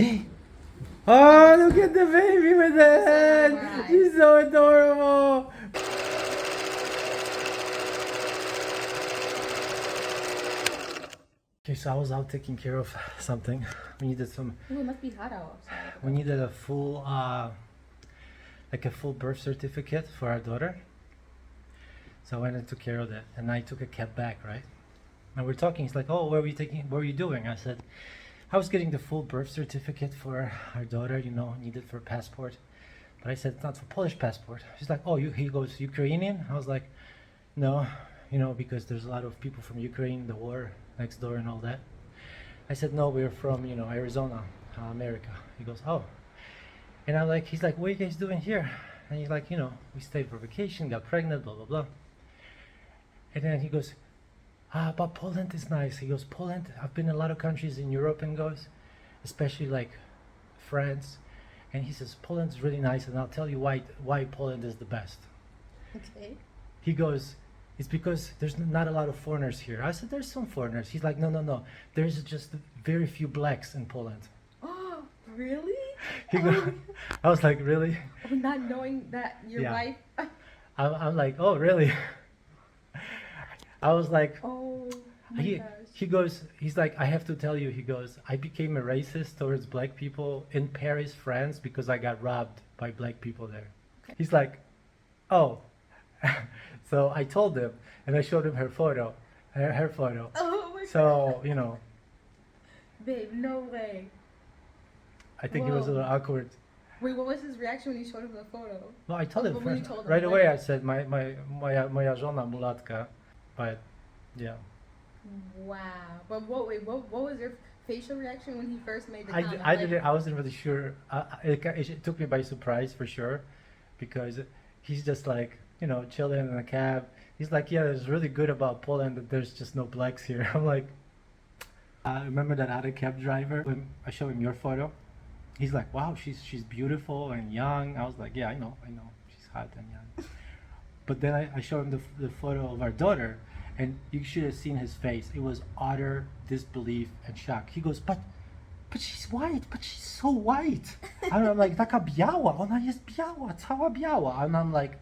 Oh, look at the baby with the head. She's so adorable. Okay, so I was out taking care of something. We needed some. Ooh, it must be hot outside. We needed a full, like a full birth certificate for our daughter. So I went and took care of that, and I took a cab back, right? And we're talking. He's like, "Oh, where were you taking? What were you doing?" I said, "I was getting the full birth certificate for our daughter. You know, needed for passport." But I said, "It's not for Polish passport." He's like, "Oh, you?" He goes, "Ukrainian?" I was like, "No, you know, because there's a lot of people from Ukraine, the war next door, and all that." I said, "No, we're from, you know, Arizona, America." He goes, "Oh," and I'm like, he's like, "What are you guys doing here?" And he's like, "You know, we stayed for vacation, got pregnant, blah blah blah." And then he goes, "But Poland is nice." He goes, "Poland, I've been in a lot of countries in Europe," and goes, especially like France. And he says, "Poland's really nice, and I'll tell you why Poland is the best." Okay. He goes, "It's because there's not a lot of foreigners here." I said, "There's some foreigners." He's like, "No. There's just very few blacks in Poland." Oh, really? He goes, I was like, "Really?" Oh, not knowing that your Yeah. wife. I'm like, "Oh, really?" I was like, Oh my he gosh. he goes, he's like, "I have to tell you," he goes, "I became a racist towards black people in Paris, France, because I got robbed by black people there." Okay. He's like, "Oh." So I told him, and I showed him her photo, her photo. Oh my So, you know, Babe, no way. I think it was a Whoa. little awkward. Wait, what was his reaction when you showed him the photo? No, I told Oh, him but when you first, told him, right like- away. I said, moja żona mulatka," but yeah, Wow. But what was your facial reaction when he first made the I, comment? I Like, didn't. I wasn't really sure. It took me by surprise for sure, because he's just like, you know, chilling in a cab. He's like, "Yeah, it's really good about Poland that there's just no blacks here." I'm like, I remember that other cab driver when I showed him your photo. He's like, "Wow, she's beautiful and young." I was like, "Yeah, I know, she's hot and young." But then I showed him the photo of our daughter, and you should have seen his face. It was utter disbelief and shock. He goes, but she's white, but she's so white." And I'm like, "Taka biała, ona jest biała, cała biała." And I'm like,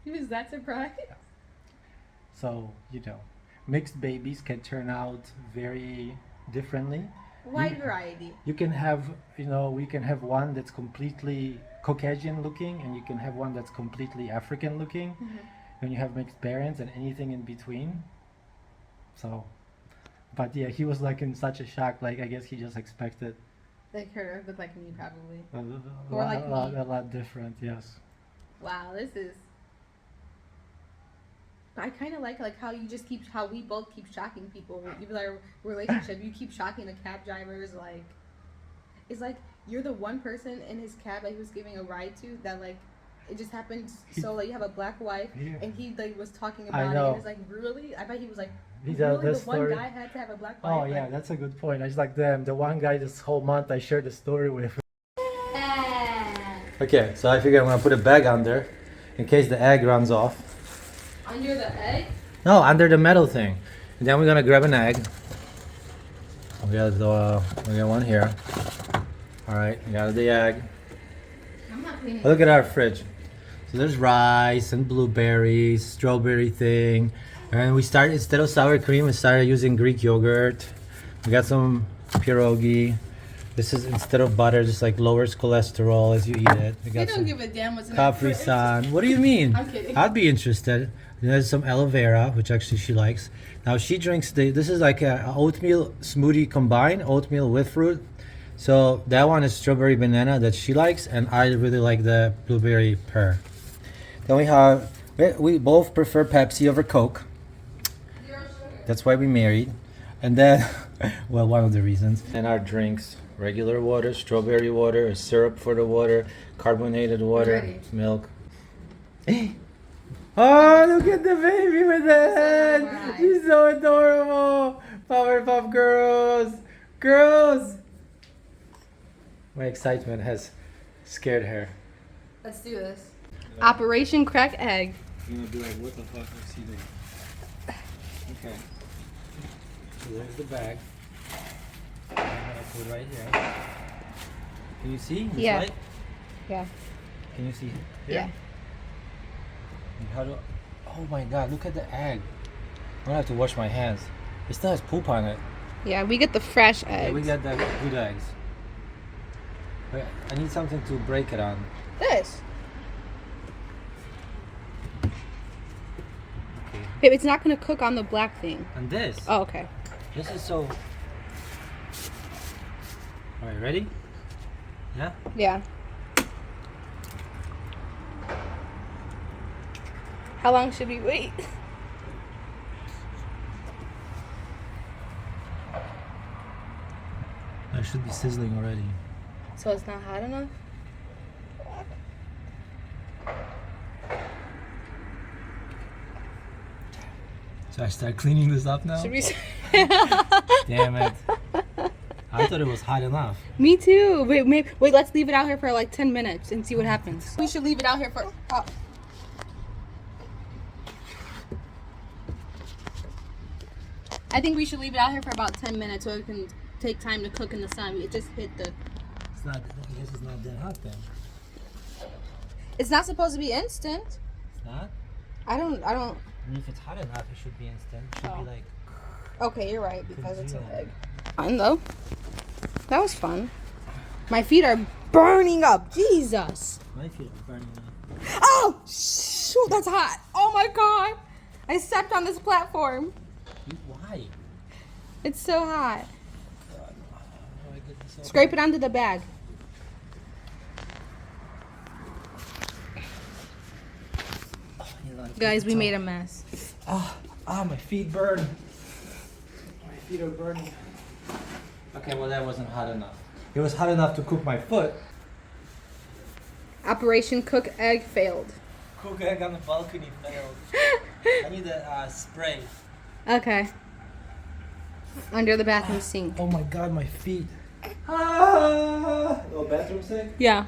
he was that surprised? so, you know, mixed babies can turn out very differently. Wide You- variety. You can have, you know, we can have one that's completely Caucasian looking, and you can have one that's completely African looking. And you have mixed parents and anything in between. So, but yeah, he was like in such a shock. Like, I guess he just expected Like her looked like me, probably. a Or like me. lot different. Yes. Wow, this is. I kind of like how you just keep how we both keep shocking people. Even our relationship, you keep shocking the cab drivers. Like, it's like you're the one person in his cab that he was giving a ride to that like it just happened. So like you have a black wife, Yeah. and he like was talking I about it. know. And it's like really, I bet he was like, He really, does this the one story. guy had to have a black wife. Oh yeah, that's a good point. I was like, damn, the one guy this whole month I shared the story with. Okay, so I figure I'm gonna put a bag under, in case the egg runs off. Under the egg. No, under the metal thing. And then we're gonna grab an egg. We got one here. All right, we got the egg. I'm not cleaning. Look at our fridge. So there's rice and blueberries, strawberry thing, and we started, instead of sour cream, we started using Greek yogurt. We got some pierogi. This is instead of butter, just like lowers cholesterol as you eat it. We They got don't some give a damn what's in Capri that fridge. Sun. What do you mean? I'm kidding. I'd be interested. There's some aloe vera, which actually she likes. Now she drinks this is like a oatmeal smoothie combined, oatmeal with fruit. So that one is strawberry banana that she likes, and I really like the blueberry pear. Then we both prefer Pepsi over Coke. That's why we married. And then, well, one of the reasons. And our drinks: regular water, strawberry water, a syrup for the water, carbonated water, Ready. milk. Oh, look at the baby with the head. Right. She's so adorable. Powerpuff Girls. Girls. My excitement has scared her. Let's do this. Operation Crack Egg. You're gonna be like, what the fuck is he doing? Okay. So there's the bag. I'm gonna food right here. Can you see? This Yeah. light? Yeah. Can you see? Yeah. And how do? Oh my God! Look at the egg. I'm gonna have to wash my hands. It still has poop on it. Yeah, we get the fresh eggs. Yeah, we get the good eggs. Wait, I need something to break it on. This. Okay. Babe, it's not gonna cook on the black thing. And this. Oh, okay. This is so. All right, ready? Yeah. Yeah. How long should we wait? It should be sizzling already. So it's not hot enough? So I start cleaning this up now. Should we? Damn it! I thought it was hot enough. Me too. Wait, let's leave it out here for like 10 minutes and see what happens. We should leave it out here for. Oh. I think we should leave it out here for about 10 minutes so it can take time to cook in the sun. It just hit the. It's not. I guess it's not that hot then. It's not supposed to be instant. It's not. I don't. I mean, if it's hot enough, it should be instant. It should Oh. be like. Okay, you're right because it's an Yeah. egg. Fun though. That was fun. My feet are burning up. Jesus. My feet are burning up. Oh, shoot, that's hot. Oh my God. I stepped on this platform. Why? It's so hot. Oh my goodness. Oh. Scrape it onto the bag. You know, Guys, we made a mess. My feet burn. My feet are burning. Okay, well that wasn't hot enough. It was hot enough to cook my foot. Operation Cook Egg failed. Cook egg on the balcony failed. I need a spray. Okay. Under the bathroom sink. Oh my God, my feet. Ah! Little bathroom sink. Yeah.